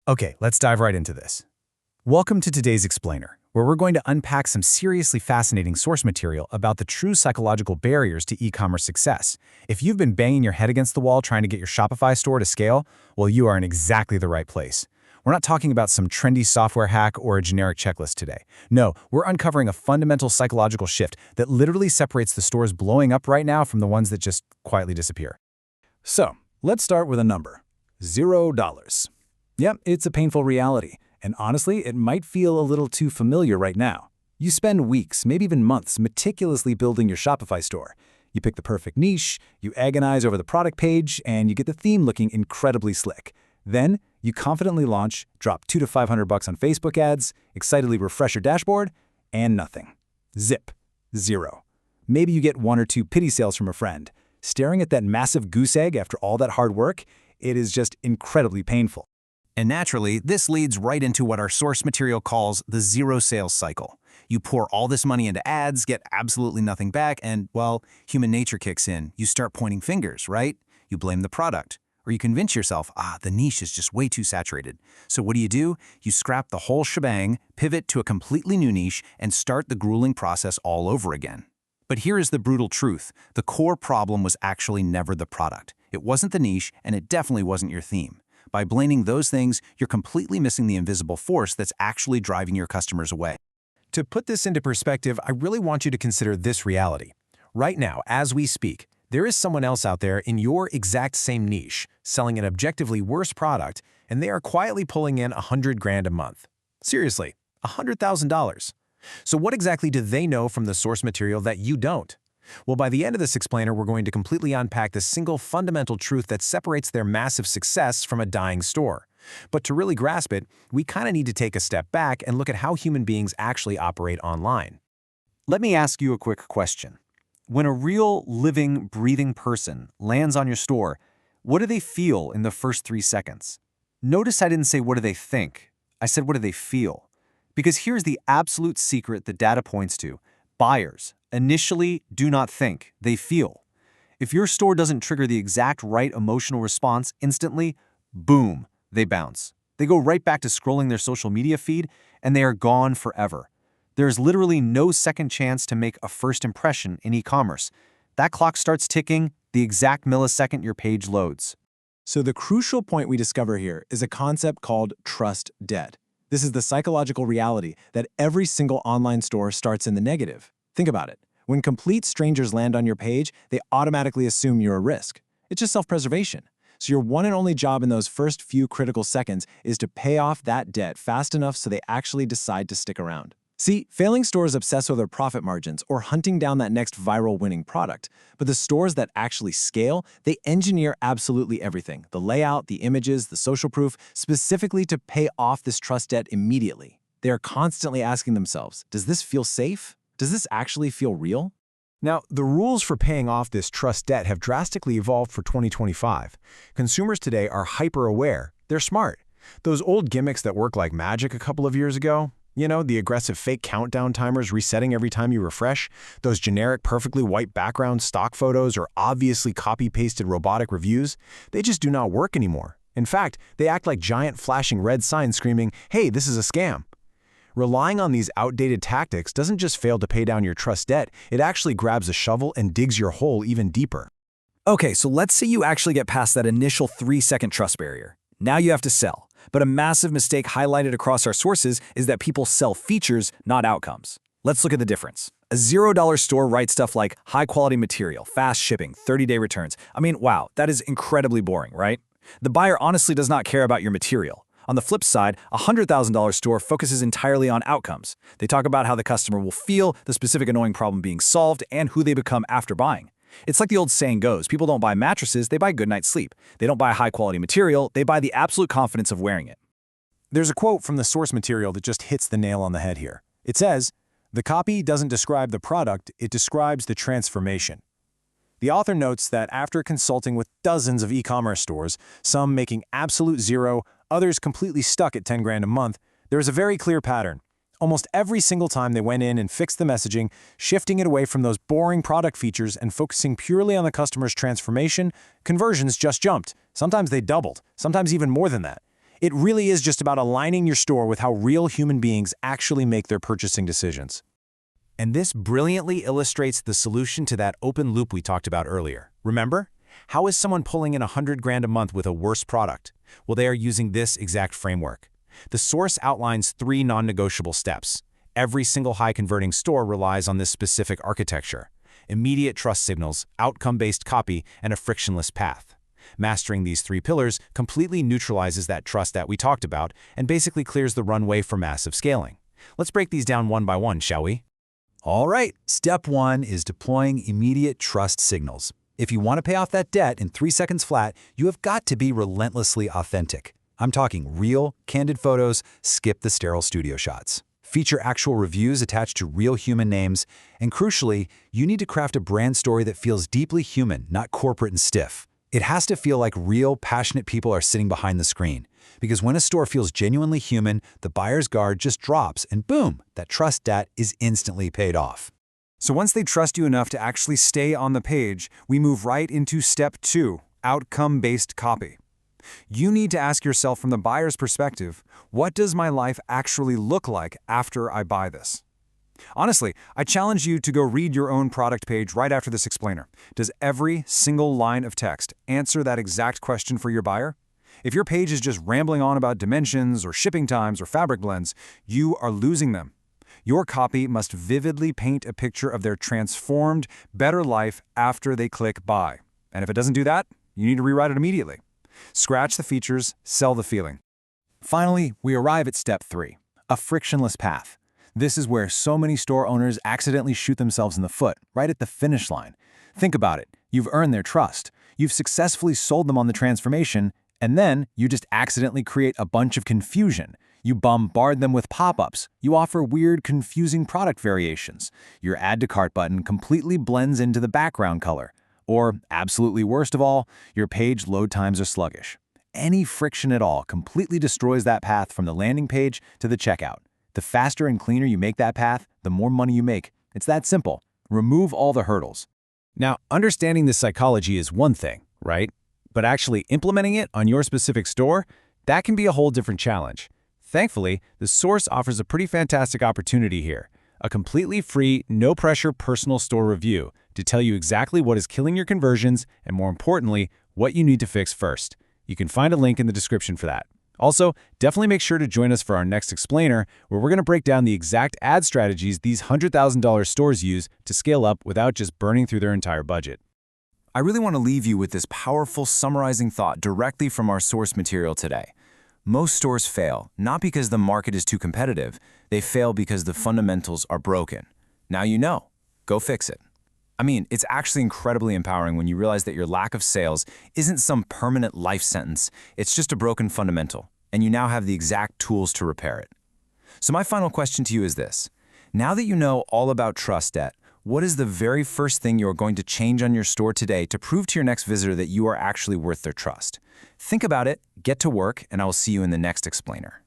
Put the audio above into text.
Okay, let's dive right into this. Welcome to today's Explainer, where we're going to unpack some seriously fascinating source material about the true psychological barriers to e-commerce success. If you've been banging your head against the wall trying to get your Shopify store to scale, well, you are in exactly the right place. We're not talking about some trendy software hack or a generic checklist today. No, we're uncovering a fundamental psychological shift that literally separates the stores blowing up right now from the ones that just quietly disappear. So, let's start with a number. $0. Yep, it's a painful reality, and honestly, it might feel a little too familiar right now. You spend weeks, maybe even months, meticulously building your Shopify store. You pick the perfect niche, you agonize over the product page, and you get the theme looking incredibly slick. Then, you confidently launch, drop $200 to $500 on Facebook ads, excitedly refresh your dashboard, and nothing. Zip. Zero. Maybe you get 1 or 2 pity sales from a friend. Staring at that massive goose egg after all that hard work, it is just incredibly painful. And naturally, this leads right into what our source material calls the zero sales cycle. You pour all this money into ads, get absolutely nothing back, and, well, human nature kicks in. You start pointing fingers, right? You blame the product. Or you convince yourself, the niche is just way too saturated. So what do? You scrap the whole shebang, pivot to a completely new niche, and start the grueling process all over again. But here is the brutal truth. The core problem was actually never the product. It wasn't the niche, and it definitely wasn't your theme. By blaming those things, you're completely missing the invisible force that's actually driving your customers away. To put this into perspective, I really want you to consider this reality. Right now, as we speak, there is someone else out there in your exact same niche, selling an objectively worse product, and they are quietly pulling in $100,000 a month. Seriously, $100,000. So what exactly do they know from the source material that you don't? Well, by the end of this explainer, we're going to completely unpack the single fundamental truth that separates their massive success from a dying store. But to really grasp it, we kind of need to take a step back and look at how human beings actually operate online. Let me ask you a quick question. When a real, living, breathing person lands on your store, what do they feel in the first 3 seconds? Notice I didn't say what do they think. I said what do they feel? Because here's the absolute secret the data points to. Buyers initially do not think, they feel. If your store doesn't trigger the exact right emotional response instantly, boom, they bounce. They go right back to scrolling their social media feed, and they are gone forever. There's literally no second chance to make a first impression in e-commerce. That clock starts ticking the exact millisecond your page loads. So the crucial point we discover here is a concept called trust debt. This is the psychological reality that every single online store starts in the negative. Think about it. When complete strangers land on your page, they automatically assume you're a risk. It's just self-preservation. So your one and only job in those first few critical seconds is to pay off that debt fast enough so they actually decide to stick around. See, failing stores obsess with their profit margins or hunting down that next viral winning product. But the stores that actually scale, they engineer absolutely everything. The layout, the images, the social proof, specifically to pay off this trust debt immediately. They are constantly asking themselves, does this feel safe? Does this actually feel real? Now, the rules for paying off this trust debt have drastically evolved for 2025. Consumers today are hyper-aware. They're smart. Those old gimmicks that worked like magic a couple of years ago, the aggressive fake countdown timers resetting every time you refresh, those generic perfectly white background stock photos or obviously copy-pasted robotic reviews, they just do not work anymore. In fact, they act like giant flashing red signs screaming, "Hey, this is a scam." Relying on these outdated tactics doesn't just fail to pay down your trust debt, it actually grabs a shovel and digs your hole even deeper. Okay, so let's say you actually get past that initial 3-second trust barrier. Now you have to sell. But a massive mistake highlighted across our sources is that people sell features, not outcomes. Let's look at the difference. A $0 store writes stuff like high-quality material, fast shipping, 30-day returns. I mean, wow, that is incredibly boring, right? The buyer honestly does not care about your material. On the flip side, a $100,000 store focuses entirely on outcomes. They talk about how the customer will feel, the specific annoying problem being solved, and who they become after buying. It's like the old saying goes, people don't buy mattresses, they buy good night's sleep. They don't buy high-quality material, they buy the absolute confidence of wearing it. There's a quote from the source material that just hits the nail on the head here. It says, "The copy doesn't describe the product, it describes the transformation." The author notes that after consulting with dozens of e-commerce stores, some making absolute zero, others completely stuck at $10,000 a month, there is a very clear pattern. Almost every single time they went in and fixed the messaging, shifting it away from those boring product features and focusing purely on the customer's transformation, conversions just jumped. Sometimes they doubled, sometimes even more than that. It really is just about aligning your store with how real human beings actually make their purchasing decisions. And this brilliantly illustrates the solution to that open loop we talked about earlier. Remember? How is someone pulling in $100,000 a month with a worse product? Well, they are using this exact framework. The source outlines 3 non-negotiable steps. Every single high-converting store relies on this specific architecture: immediate trust signals, outcome-based copy, and a frictionless path. Mastering these 3 pillars completely neutralizes that trust that we talked about and basically clears the runway for massive scaling. Let's break these down one by one, shall we? All right, step 1 is deploying immediate trust signals. If you want to pay off that debt in 3 seconds flat, you have got to be relentlessly authentic. I'm talking real, candid photos, skip the sterile studio shots. Feature actual reviews attached to real human names, and crucially, you need to craft a brand story that feels deeply human, not corporate and stiff. It has to feel like real, passionate people are sitting behind the screen. Because when a store feels genuinely human, the buyer's guard just drops, and boom, that trust debt is instantly paid off. So once they trust you enough to actually stay on the page, we move right into step 2, outcome-based copy. You need to ask yourself from the buyer's perspective, what does my life actually look like after I buy this? Honestly, I challenge you to go read your own product page right after this explainer. Does every single line of text answer that exact question for your buyer? If your page is just rambling on about dimensions or shipping times or fabric blends, you are losing them. Your copy must vividly paint a picture of their transformed, better life after they click buy. And if it doesn't do that, you need to rewrite it immediately. Scratch the features, sell the feeling. Finally, we arrive at step 3, a frictionless path. This is where so many store owners accidentally shoot themselves in the foot, right at the finish line. Think about it. You've earned their trust. You've successfully sold them on the transformation, and then you just accidentally create a bunch of confusion. You bombard them with pop-ups. You offer weird, confusing product variations. Your Add to Cart button completely blends into the background color. Or, absolutely worst of all, your page load times are sluggish. Any friction at all completely destroys that path from the landing page to the checkout. The faster and cleaner you make that path, the more money you make. It's that simple. Remove all the hurdles. Now, understanding this psychology is one thing, right? But actually implementing it on your specific store, that can be a whole different challenge. Thankfully, the Source offers a pretty fantastic opportunity here. A completely free, no-pressure personal store review to tell you exactly what is killing your conversions and, more importantly, what you need to fix first. You can find a link in the description for that. Also, definitely make sure to join us for our next explainer, where we're going to break down the exact ad strategies these $100,000 stores use to scale up without just burning through their entire budget. I really want to leave you with this powerful summarizing thought directly from our source material today. Most stores fail, not because the market is too competitive. They fail because the fundamentals are broken. Now you know. Go fix it. I mean, it's actually incredibly empowering when you realize that your lack of sales isn't some permanent life sentence. It's just a broken fundamental, and you now have the exact tools to repair it. So my final question to you is this. Now that you know all about trust debt, what is the very first thing you're going to change on your store today to prove to your next visitor that you are actually worth their trust? Think about it, get to work, and I will see you in the next explainer.